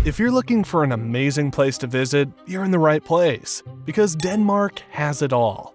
If you're looking for an amazing place to visit, you're in the right place, because Denmark has it all.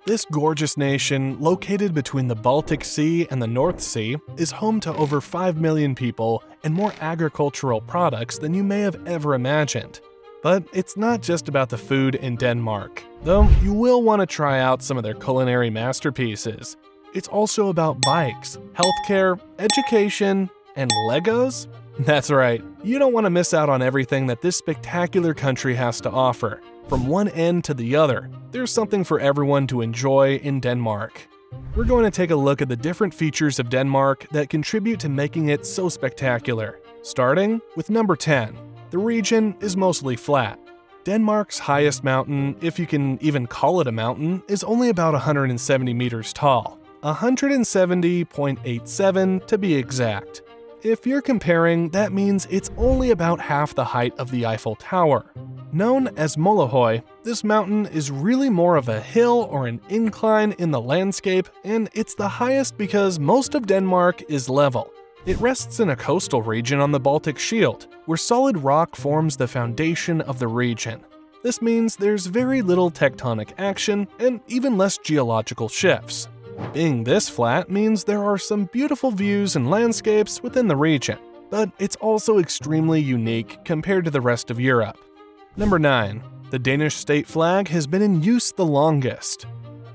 This gorgeous nation, located between the Baltic Sea and the North Sea, is home to over 5 million people and more agricultural products than you may have ever imagined. But it's not just about the food in Denmark, though you will want to try out some of their culinary masterpieces. It's also about bikes, healthcare, education, and Legos? That's right, you don't want to miss out on everything that this spectacular country has to offer. From one end to the other, there's something for everyone to enjoy in Denmark. We're going to take a look at the different features of Denmark that contribute to making it so spectacular. Starting with number 10. The region is mostly flat. Denmark's highest mountain, if you can even call it a mountain, is only about 170 meters tall. 170.87 to be exact. If you're comparing, that means it's only about half the height of the Eiffel Tower. Known as Molohøj, this mountain is really more of a hill or an incline in the landscape, and it's the highest because most of Denmark is level. It rests in a coastal region on the Baltic Shield, where solid rock forms the foundation of the region. This means there's very little tectonic action and even less geological shifts. Being this flat means there are some beautiful views and landscapes within the region, but it's also extremely unique compared to the rest of Europe. Number 9. The Danish state flag has been in use the longest.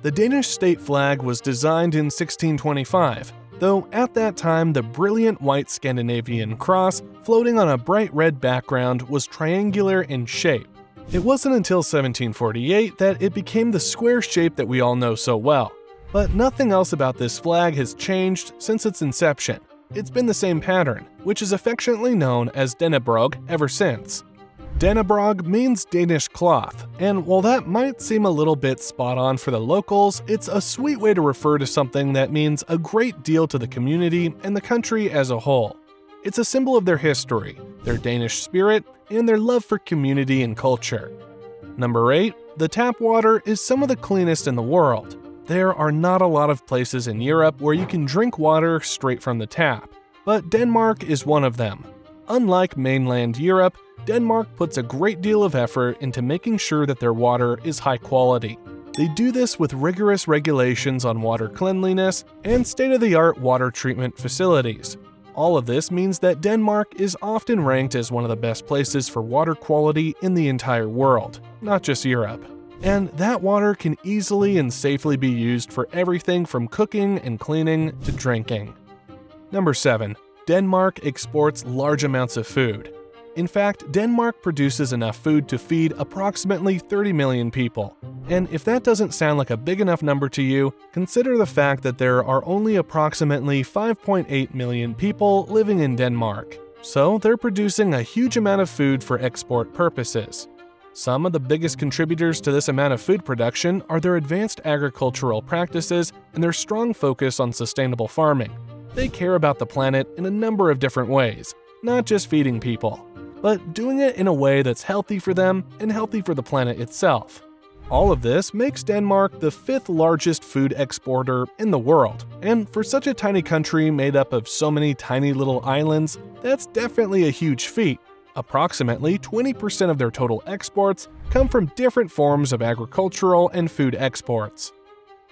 The Danish state flag was designed in 1625, though at that time the brilliant white Scandinavian cross floating on a bright red background was triangular in shape. It wasn't until 1748 that it became the square shape that we all know so well. But nothing else about this flag has changed since its inception. It's been the same pattern, which is affectionately known as Dannebrog ever since. Dannebrog means Danish cloth, and while that might seem a little bit spot on for the locals, it's a sweet way to refer to something that means a great deal to the community and the country as a whole. It's a symbol of their history, their Danish spirit, and their love for community and culture. Number 8. The tap water is some of the cleanest in the world. There are not a lot of places in Europe where you can drink water straight from the tap, but Denmark is one of them. Unlike mainland Europe, Denmark puts a great deal of effort into making sure that their water is high quality. They do this with rigorous regulations on water cleanliness and state-of-the-art water treatment facilities. All of this means that Denmark is often ranked as one of the best places for water quality in the entire world, not just Europe. And that water can easily and safely be used for everything from cooking and cleaning to drinking. Number 7. Denmark exports large amounts of food. In fact, Denmark produces enough food to feed approximately 30 million people. And if that doesn't sound like a big enough number to you, consider the fact that there are only approximately 5.8 million people living in Denmark. So they're producing a huge amount of food for export purposes. Some of the biggest contributors to this amount of food production are their advanced agricultural practices and their strong focus on sustainable farming. They care about the planet in a number of different ways, not just feeding people, but doing it in a way that's healthy for them and healthy for the planet itself. All of this makes Denmark the 5th largest food exporter in the world, and for such a tiny country made up of so many tiny little islands, that's definitely a huge feat. Approximately 20% of their total exports come from different forms of agricultural and food exports.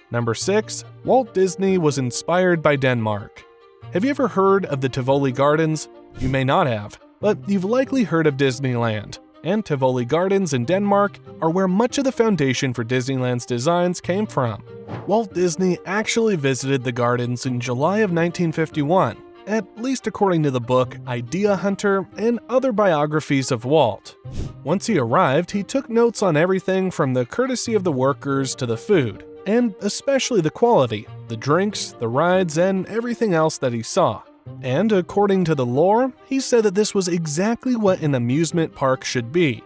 Number 6. Walt Disney was inspired by Denmark. Have you ever heard of the Tivoli Gardens? You may not have, but you've likely heard of Disneyland. And Tivoli Gardens in Denmark are where much of the foundation for Disneyland's designs came from. Walt Disney actually visited the gardens in July of 1951. At least according to the book Idea Hunter and other biographies of Walt. Once he arrived, he took notes on everything from the courtesy of the workers to the food, and especially the quality, the drinks, the rides, and everything else that he saw. And according to the lore, he said that this was exactly what an amusement park should be.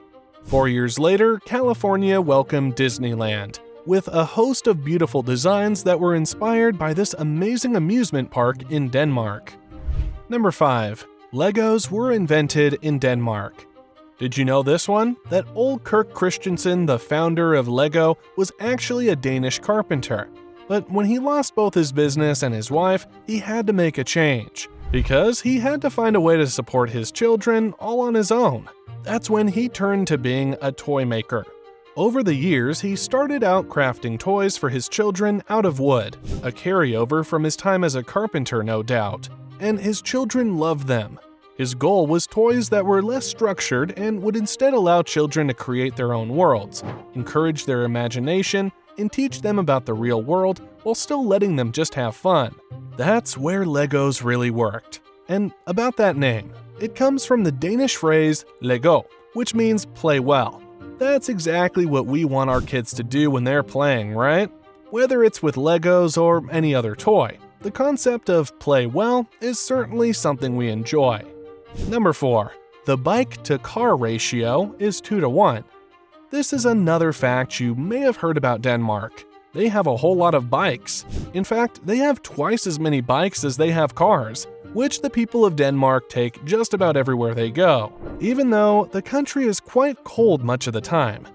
4 years later, California welcomed Disneyland, with a host of beautiful designs that were inspired by this amazing amusement park in Denmark. Number 5. Legos were invented in Denmark. Did you know this one? That Ole Kirk Christensen, the founder of Lego, was actually a Danish carpenter. But when he lost both his business and his wife, he had to make a change, because he had to find a way to support his children all on his own. That's when he turned to being a toy maker. Over the years, he started out crafting toys for his children out of wood, a carryover from his time as a carpenter, no doubt, and his children loved them. His goal was toys that were less structured and would instead allow children to create their own worlds, encourage their imagination, and teach them about the real world while still letting them just have fun. That's where Legos really worked. And about that name, it comes from the Danish phrase Lego, which means play well. That's exactly what we want our kids to do when they're playing, right? Whether it's with Legos or any other toy, the concept of play well is certainly something we enjoy. Number 4. The bike-to-car ratio is 2-to-1. This is another fact you may have heard about Denmark. They have a whole lot of bikes. In fact, they have twice as many bikes as they have cars, which the people of Denmark take just about everywhere they go, even though the country is quite cold much of the time.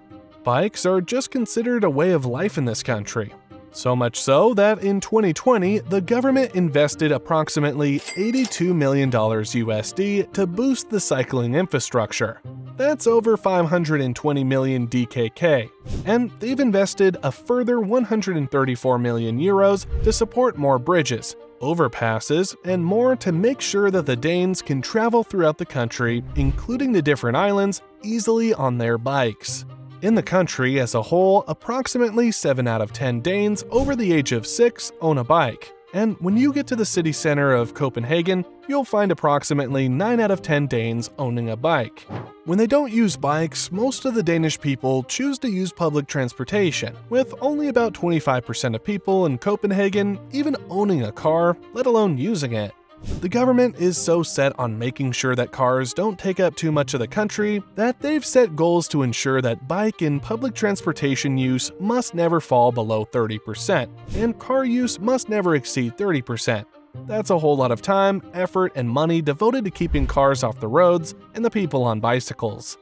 Bikes are just considered a way of life in this country. So much so that in 2020, the government invested approximately $82 million USD to boost the cycling infrastructure. That's over 520 million DKK, and they've invested a further 134 million euros to support more bridges, overpasses, and more to make sure that the Danes can travel throughout the country, including the different islands, easily on their bikes. In the country as a whole, approximately 7 out of 10 Danes over the age of 6 own a bike. And when you get to the city center of Copenhagen, you'll find approximately 9 out of 10 Danes owning a bike. When they don't use bikes, most of the Danish people choose to use public transportation, with only about 25% of people in Copenhagen even owning a car, let alone using it. The government is so set on making sure that cars don't take up too much of the country that they've set goals to ensure that bike and public transportation use must never fall below 30%, and car use must never exceed 30%. That's a whole lot of time, effort, and money devoted to keeping cars off the roads and the people on bicycles.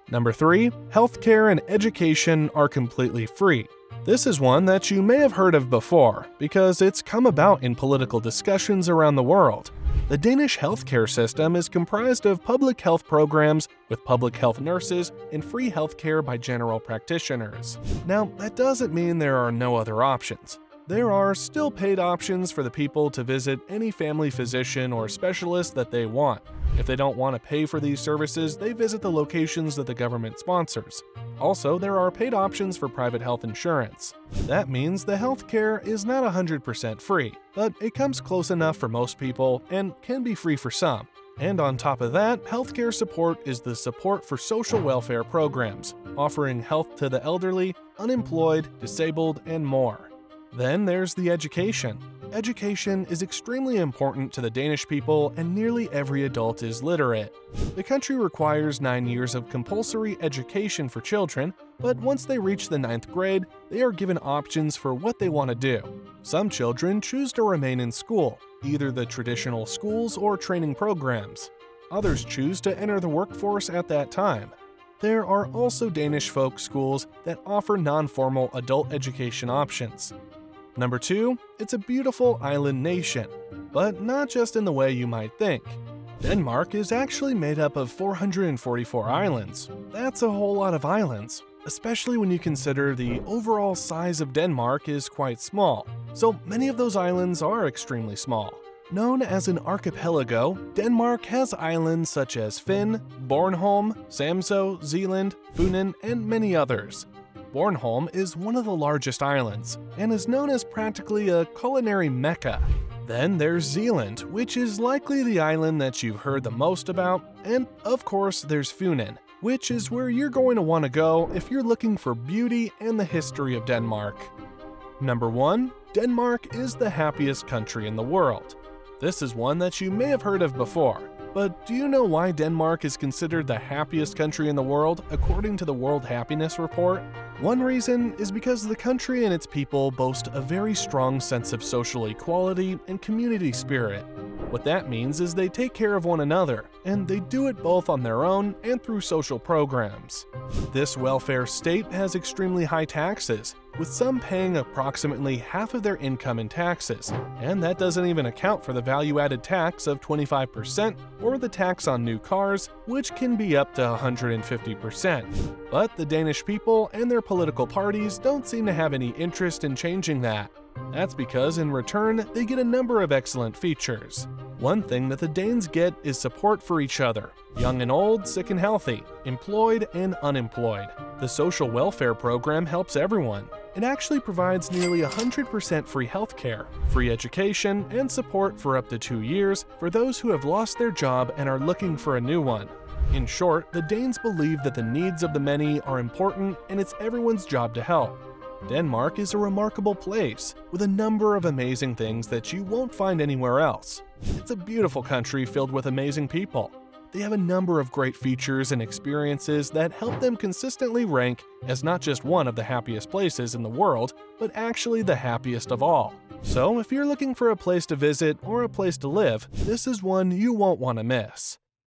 Number 3. Healthcare and education are completely free. This is one that you may have heard of before, because it's come about in political discussions around the world. The Danish healthcare system is comprised of public health programs with public health nurses and free healthcare by general practitioners. Now, that doesn't mean there are no other options. There are still paid options for the people to visit any family physician or specialist that they want. If they don't want to pay for these services, they visit the locations that the government sponsors. Also, there are paid options for private health insurance. That means the healthcare is not 100% free, but it comes close enough for most people and can be free for some. And on top of that, healthcare support is the support for social welfare programs, offering health to the elderly, unemployed, disabled, and more. Then there's the education. Education is extremely important to the Danish people, and nearly every adult is literate. The country requires 9 years of compulsory education for children, but once they reach the 9th grade, they are given options for what they want to do. Some children choose to remain in school, either the traditional schools or training programs. Others choose to enter the workforce at that time. There are also Danish folk schools that offer non-formal adult education options. Number 2, it's a beautiful island nation, but not just in the way you might think. Denmark is actually made up of 444 islands. That's a whole lot of islands, especially when you consider the overall size of Denmark is quite small. So many of those islands are extremely small. Known as an archipelago, Denmark has islands such as Fyn, Bornholm, Samsø, Zealand, Funen, and many others. Bornholm is one of the largest islands, and is known as practically a culinary mecca. Then there's Zealand, which is likely the island that you've heard the most about, and of course there's Funen, which is where you're going to want to go if you're looking for beauty and the history of Denmark. Number 1, Denmark is the happiest country in the world. This is one that you may have heard of before, but do you know why Denmark is considered the happiest country in the world according to the World Happiness Report? One reason is because the country and its people boast a very strong sense of social equality and community spirit. What that means is they take care of one another, and they do it both on their own and through social programs. This welfare state has extremely high taxes, with some paying approximately half of their income in taxes, and that doesn't even account for the value-added tax of 25% or the tax on new cars, which can be up to 150%. But the Danish people and their political parties don't seem to have any interest in changing that. That's because in return, they get a number of excellent features. One thing that the Danes get is support for each other, young and old, sick and healthy, employed and unemployed. The social welfare program helps everyone. It actually provides nearly 100% free healthcare, free education, and support for up to 2 years for those who have lost their job and are looking for a new one. In short, the Danes believe that the needs of the many are important and it's everyone's job to help. Denmark is a remarkable place, with a number of amazing things that you won't find anywhere else. It's a beautiful country filled with amazing people. They have a number of great features and experiences that help them consistently rank as not just one of the happiest places in the world, but actually the happiest of all. So if you're looking for a place to visit or a place to live, this is one you won't want to miss.